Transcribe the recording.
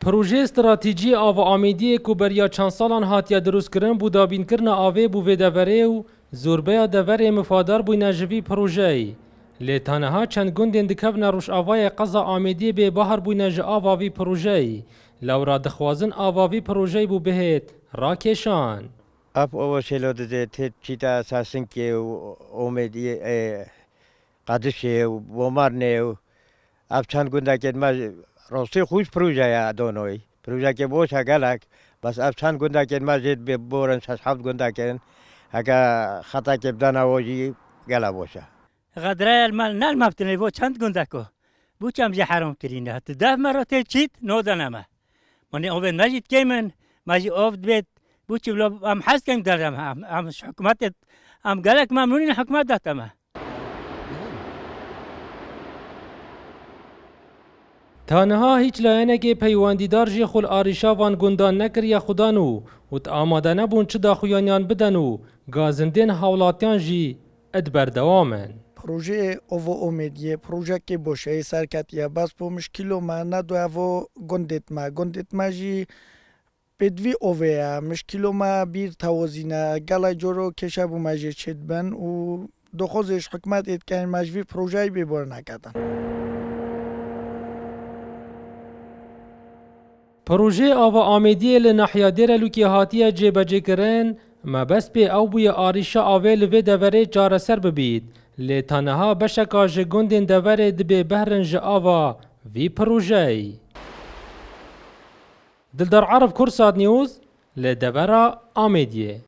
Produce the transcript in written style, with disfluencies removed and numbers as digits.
پروژه استراتیجی آوا آمیدی کو بریا چند سالان هاتیه دروست کرن بو دابین کرن آوه بو ویدوره و زوربه دوره مفادار بو نجوی پروژه لی تنها چند گندین دکفن روش آوای قضا آمیدی به بحر بو نج آواوی پروژه لورا دخوازن آواوی پروژه بو بهت راکشان اپ او شلوده ده چیتا اساسن که اومدی قدشه و بومارنه و اپ چند گنده که ما راستی خوش پروژه یا دونوی پروژه که باشه گلک بس اپ چند گنده که ما جد به بورن شش هفت گنده که اگه خطا که بدن آواجی گلا باشه غدره المال نال مفتنی بو چند گنده کو بو چم جه حرام ترینه حتی ده مرات چیت نودنمه من اول مجید که من مجید آفد بیت بو چی بلا ام حس کنم دارم ام حکومت ام گلک ممنونین حکومت داتمه تنها هیچ لاینه پیوندیدار جی خل آریشا وان گندان نکریه خودانو و تا آماده نبون چه داخویانیان بدنو گازندین حولاتیان جی ادبر دوامن پروژه اوو امیدیه پروژه که باشه سرکتیه بس پو مشکلو ما ندو اوو گندت ما جی بدوی اوه مشکلو ما بیر توازینه گلای جورو کشه بو مجی چید بن و دخوزش حکمت اید که مجوی پروژه بیبار نکدن پروژه آوا آمیدی لناحیه دیر لوکی هاتیه جیبجه کرن ما بس پی او بوی آریشا آوه لوی دوره جار سر ببید لی تنها بشکا جه گندین دوره دبی بهرنج آوا وی پروژه دلدار عرف کرساد نیوز لدوره آمیدیه